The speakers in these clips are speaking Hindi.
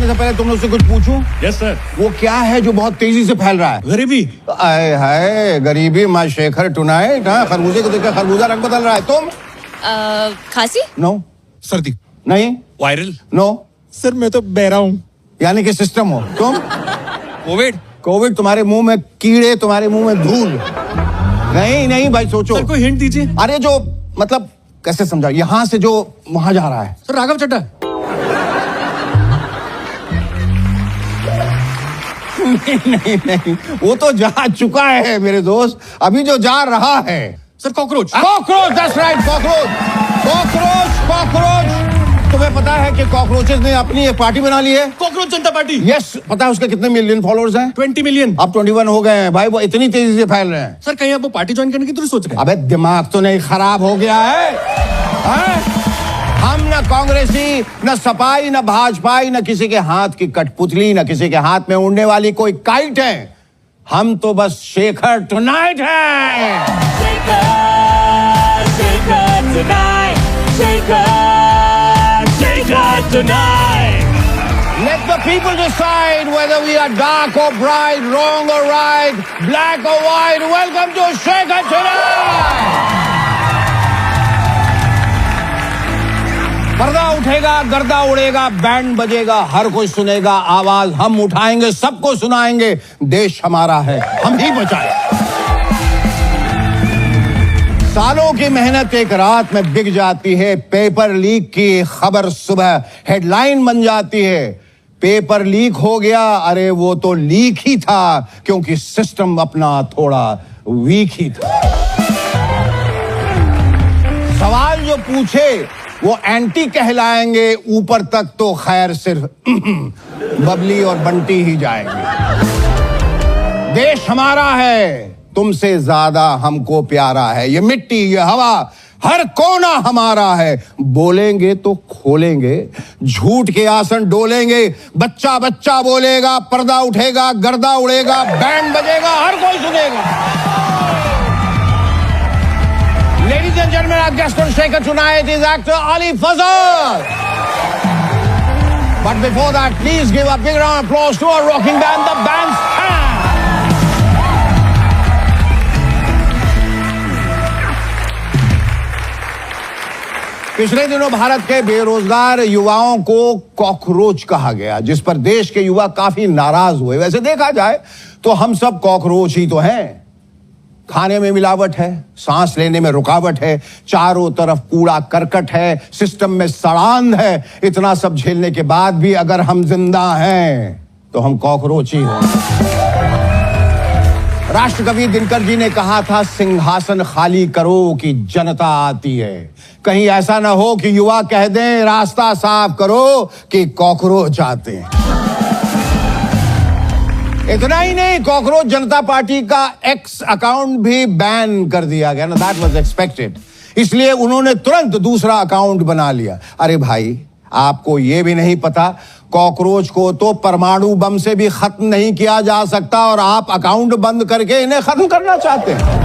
करने से पहले तुम लोग से कुछ पूछूं? Yes sir. वो क्या है जो बहुत तेजी से फैल रहा है? गरीबी। आए हाय, गरीबी माँ शेखर टुनाइट। हाँ, खरबूजे को देखकर खरबूजा रंग बदल रहा है। तुम? खांसी? नो। सर्दी। नहीं। वायरल। नो। सर मैं तो बहरा हूँ। यानी कि सिस्टम हो। तुम? कोविड। कोविड तुम्हारे मुंह में कीड़े, तुम्हारे मुंह में धूल। नहीं नहीं भाई, सोचो। सर कोई हिंट दीजिए। अरे जो मतलब कैसे समझा, यहाँ से जो वहां जा रहा है। सर राघव चड्ढा। नहीं नहीं, वो तो जा चुका है मेरे दोस्त। अभी जो जा रहा है। Sir cockroach. Cockroach, that's right, cockroach. Cockroach cockroach. तुम्हें पता है कि कॉकरोचेस ने अपनी एक पार्टी बना ली है? कॉकरोच जनता पार्टी। यस, पता है उसके कितने मिलियन फॉलोअर्स हैं? 20 मिलियन। अब 21 हो गए हैं भाई, वो इतनी तेजी से फैल रहे हैं। सर कहीं आप वो पार्टी ज्वाइन करने की तो सोच रहे हैं? अबे दिमाग तो नहीं खराब हो गया है? हम न कांग्रेसी, न सपाई, न भाजपाई, न किसी के हाथ की कठपुतली, न किसी के हाथ में उड़ने वाली कोई काइट है। हम तो बस शेखर टुनाइट है। Shaker tonight. Let the people decide whether we are dark or bright, wrong or right, black or white. Welcome to Shaker tonight. पर्दा उठेगा, गर्दा उड़ेगा, बैंड बजेगा, हर कोई सुनेगा, आवाज हम उठाएंगे, सबको सुनाएंगे। देश हमारा है, हम ही बचाएं। सालों की मेहनत एक रात में बिक जाती है। पेपर लीक की खबर सुबह हेडलाइन बन जाती है। पेपर लीक हो गया, अरे वो तो लीक ही था, क्योंकि सिस्टम अपना थोड़ा वीक ही था। सवाल जो पूछे वो एंटी कहलाएंगे, ऊपर तक तो खैर सिर्फ बबली और बंटी ही जाएंगे। देश हमारा है, तुमसे ज्यादा हमको प्यारा है। ये मिट्टी, ये हवा, हर कोना हमारा है। बोलेंगे तो खोलेंगे, झूठ के आसन डोलेंगे। बच्चा बच्चा बोलेगा, पर्दा उठेगा, गर्दा उड़ेगा, बैंड बजेगा, हर कोई सुनेगा। Ladies and gentlemen, our guest on Shaker tonight is actor Ali Fazal. But before that, please give a big round of applause to our rocking band, the Bandstand. पिछले दिनों भारत के बेरोजगार युवाओं को कॉकरोच कहा गया, जिस पर देश के युवा काफी नाराज हुए। वैसे देखा जाए तो हम सब कॉकरोच ही तो हैं। खाने में मिलावट है, सांस लेने में रुकावट है, चारों तरफ कूड़ा करकट है, सिस्टम में सड़ांध है। इतना सब झेलने के बाद भी अगर हम जिंदा हैं तो हम कॉकरोच ही हैं। राष्ट्रकवि दिनकर जी ने कहा था, सिंहासन खाली करो कि जनता आती है। कहीं ऐसा ना हो कि युवा कह दें, रास्ता साफ करो कि कॉकरोच आते हैं। इतना ही नहीं, कॉकरोच जनता पार्टी का एक्स अकाउंट भी बैन कर दिया गया ना। That was expected. इसलिए उन्होंने तुरंत दूसरा अकाउंट बना लिया। अरे भाई, आपको यह भी नहीं पता, कॉकरोच को तो परमाणु बम से भी खत्म नहीं किया जा सकता, और आप अकाउंट बंद करके इन्हें खत्म करना चाहते हैं।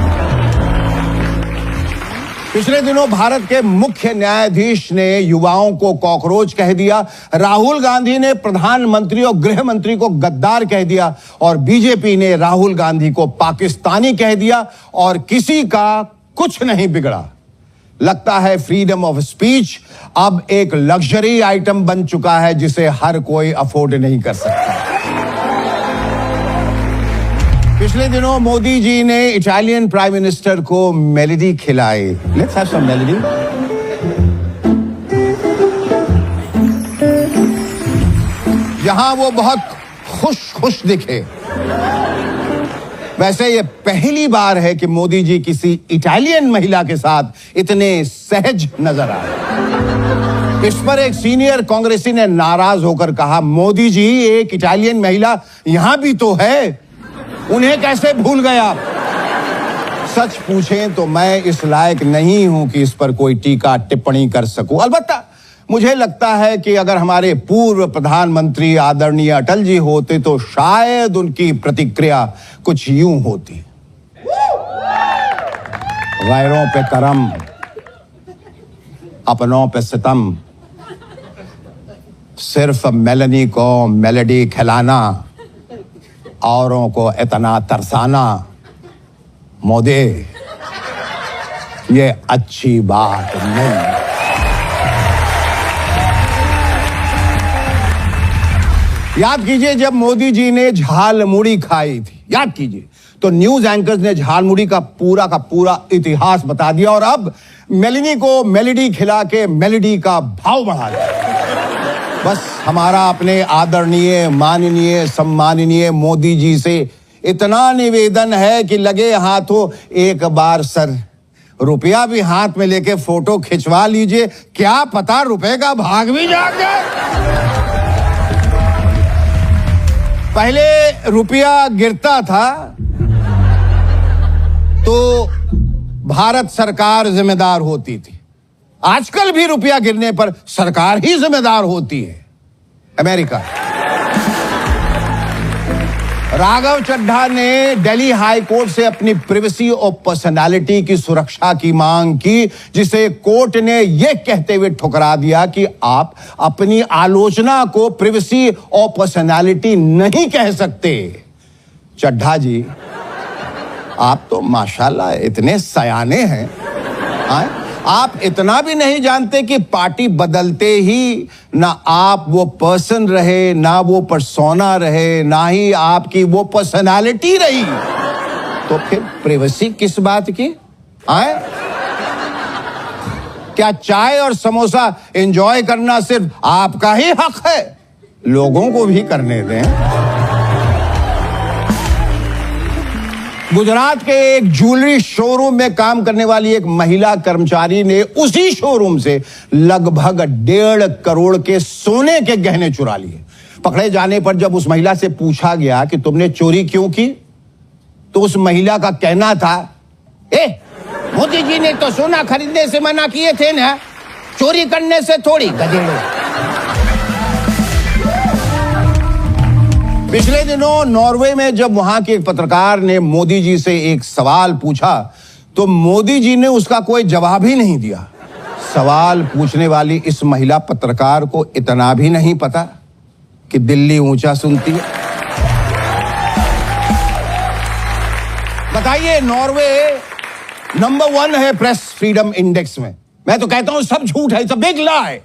पिछले दिनों भारत के मुख्य न्यायाधीश ने युवाओं को कॉकरोच कह दिया, राहुल गांधी ने प्रधानमंत्री और गृह मंत्री को गद्दार कह दिया, और बीजेपी ने राहुल गांधी को पाकिस्तानी कह दिया, और किसी का कुछ नहीं बिगड़ा। लगता है फ्रीडम ऑफ स्पीच अब एक लग्जरी आइटम बन चुका है, जिसे हर कोई अफोर्ड नहीं कर सकता। पिछले दिनों मोदी जी ने इटालियन प्राइम मिनिस्टर को मेलोडी खिलाई। Let's have some Melody. जहां वो बहुत खुश दिखे। वैसे ये पहली बार है कि मोदी जी किसी इटालियन महिला के साथ इतने सहज नजर आए। इस पर एक सीनियर कांग्रेसी ने नाराज होकर कहा, मोदी जी, एक इटालियन महिला यहां भी तो है, उन्हें कैसे भूल गए आप? सच पूछें तो मैं इस लायक नहीं हूं कि इस पर कोई टीका टिप्पणी कर सकूं। अलबत्ता मुझे लगता है कि अगर हमारे पूर्व प्रधानमंत्री आदरणीय अटल जी होते तो शायद उनकी प्रतिक्रिया कुछ यूं होती, गैरों पे करम, अपनों पे सितम, सिर्फ मेलनी को मेलेडी खिलाना, औरों को इतना तरसाना, मोदी ये अच्छी बात नहीं। याद कीजिए जब मोदी जी ने झालमुड़ी खाई थी, याद कीजिए, तो न्यूज एंकर्स ने झालमुड़ी का पूरा इतिहास बता दिया और अब मेलिनी को मेलेडी खिला के मेलेडी का भाव बढ़ा दिया। बस हमारा अपने आदरणीय, माननीय, सम्माननीय मोदी जी से इतना निवेदन है कि लगे हाथों एक बार सर रुपया भी हाथ में लेके फोटो खिंचवा लीजिए, क्या पता रुपए का भाग भी जाग जाए। पहले रुपया गिरता था तो भारत सरकार जिम्मेदार होती थी, आजकल भी रुपया गिरने पर सरकार ही जिम्मेदार होती है। अमेरिका। राघव चड्ढा ने दिल्ली हाई कोर्ट से अपनी प्रिवेसी और पर्सनालिटी की सुरक्षा की मांग की, जिसे कोर्ट ने यह कहते हुए ठुकरा दिया कि आप अपनी आलोचना को प्रिवेसी और पर्सनालिटी नहीं कह सकते। चड्ढा जी, आप तो माशाल्लाह इतने सयाने हैं, आप इतना भी नहीं जानते कि पार्टी बदलते ही ना आप वो पर्सन रहे, ना वो पर्सोना रहे, ना ही आपकी वो पर्सनालिटी रही, तो फिर प्रिवेसी किस बात की? क्या चाय और समोसा एंजॉय करना सिर्फ आपका ही हक है? लोगों को भी करने दें। गुजरात के एक ज्वेलरी शोरूम में काम करने वाली एक महिला कर्मचारी ने उसी शोरूम से लगभग 1.5 करोड़ के सोने के गहने चुरा लिए। पकड़े जाने पर जब उस महिला से पूछा गया कि तुमने चोरी क्यों की, तो उस महिला का कहना था, मोदी जी ने तो सोना खरीदने से मना किए थे ना, चोरी करने से थोड़ी, गधेड़े। पिछले दिनों नॉर्वे में जब वहां के एक पत्रकार ने मोदी जी से एक सवाल पूछा तो मोदी जी ने उसका कोई जवाब ही नहीं दिया। सवाल पूछने वाली इस महिला पत्रकार को इतना भी नहीं पता कि दिल्ली ऊंचा सुनती है। बताइए, नॉर्वे नंबर 1 है प्रेस फ्रीडम इंडेक्स में। मैं तो कहता हूं सब झूठ है, सब बिग लाई।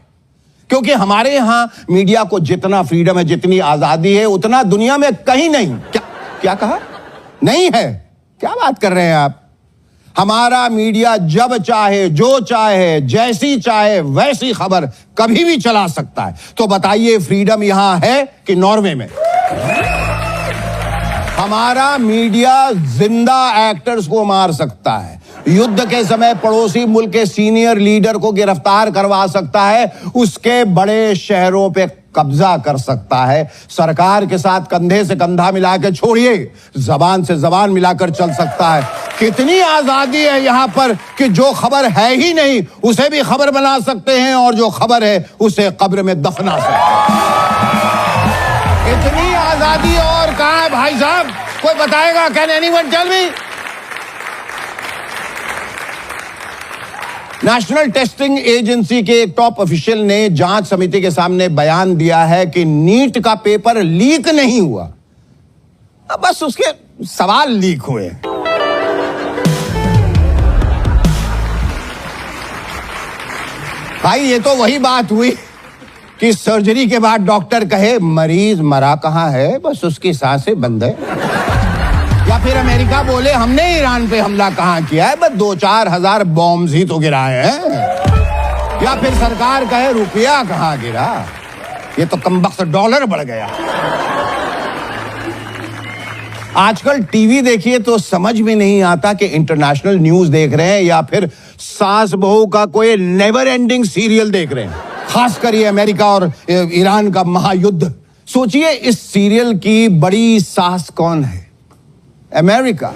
क्योंकि हमारे यहां मीडिया को जितना फ्रीडम है, जितनी आजादी है, उतना दुनिया में कहीं नहीं। क्या कहा? नहीं है? क्या बात कर रहे हैं आप? हमारा मीडिया जब चाहे, जो चाहे, जैसी चाहे वैसी खबर कभी भी चला सकता है। तो बताइए, फ्रीडम यहां है कि नॉर्वे में? हमारा मीडिया जिंदा एक्टर्स को मार सकता है, युद्ध के समय पड़ोसी मुल्क के सीनियर लीडर को गिरफ्तार करवा सकता है, उसके बड़े शहरों पे कब्जा कर सकता है, सरकार के साथ कंधे से कंधा मिलाकर छोड़िए, जबान से जबान मिलाकर चल सकता है। कितनी आजादी है यहां पर कि जो खबर है ही नहीं उसे भी खबर बना सकते हैं और जो खबर है उसे कब्र में दफना सकते हैं। इतनी आजादी और कहां है भाई साहब? कोई बताएगा? Can anyone tell me? National testing agency के एक टॉप ऑफिशियल ने जांच समिति के सामने बयान दिया है कि नीट का पेपर लीक नहीं हुआ, बस उसके सवाल लीक हुए। भाई, ये तो वही बात हुई कि सर्जरी के बाद डॉक्टर कहे मरीज मरा कहां है, बस उसकी सांसें बंद है। या फिर अमेरिका बोले हमने ईरान पे हमला कहां किया है, बस 2-4 हजार बॉम्ब्स ही तो गिराए हैं। या फिर सरकार कहे रुपया कहां गिरा, ये तो कमबख्त डॉलर बढ़ गया। आजकल टीवी देखिए तो समझ में नहीं आता कि इंटरनेशनल न्यूज देख रहे हैं या फिर सास बहू का कोई नेवर एंडिंग सीरियल देख रहे हैं। खासकर ये अमेरिका और ईरान का महायुद्ध। सोचिए, इस सीरियल की बड़ी सास कौन है? अमेरिका।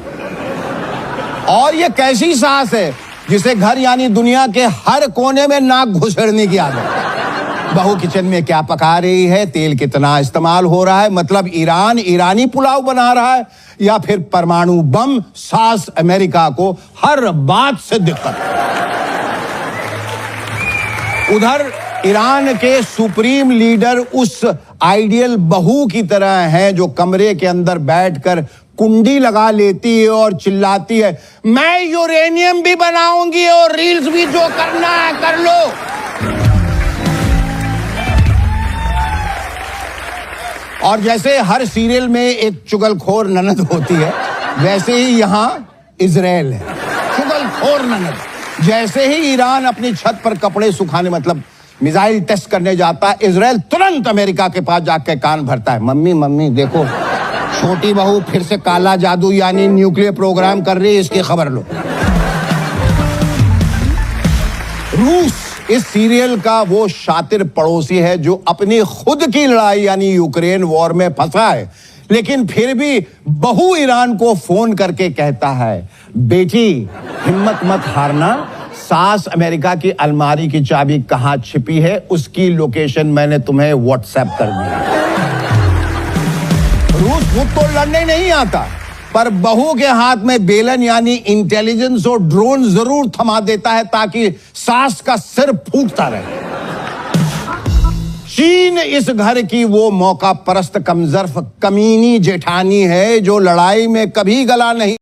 और ये कैसी सास है जिसे घर यानी दुनिया के हर कोने में नाक घुसेड़ने की आदत। बहू किचन में क्या पका रही है, तेल कितना इस्तेमाल हो रहा है, मतलब ईरान ईरानी पुलाव बना रहा है या फिर परमाणु बम। सास अमेरिका को हर बात से दिक्कत। उधर ईरान के सुप्रीम लीडर उस आइडियल बहू की तरह हैं जो कमरे के अंदर बैठकर कुंडी लगा लेती है और चिल्लाती है, मैं यूरेनियम भी बनाऊंगी और रील्स भी, जो करना है कर लो। और जैसे हर सीरियल में एक चुगलखोर ननद होती है, वैसे ही यहां इजराइल है, चुगलखोर ननद। जैसे ही ईरान अपनी छत पर कपड़े सुखाने मतलब मिसाइल टेस्ट करने जाता है, इजराइल तुरंत अमेरिका के पास जाकर कान भरता है, मम्मी मम्मी देखो, छोटी बहू फिर से काला जादू यानी न्यूक्लियर प्रोग्राम कर रही है, इसकी खबर लो। रूस इस सीरियल का वो शातिर पड़ोसी है जो अपनी खुद की लड़ाई यानी यूक्रेन वॉर में फंसा है, लेकिन फिर भी बहू ईरान को फोन करके कहता है, बेटी हिम्मत मत हारना, सास अमेरिका की अलमारी की चाबी कहां छिपी है उसकी लोकेशन मैंने तुम्हें व्हाट्सएप कर दी। रूस खुद तो लड़ने नहीं आता, पर बहू के हाथ में बेलन यानी इंटेलिजेंस और ड्रोन जरूर थमा देता है ताकि सास का सिर फूटता रहे। चीन इस घर की वो मौका परस्त कमजर्फ कमीनी जेठानी है जो लड़ाई में कभी गला नहीं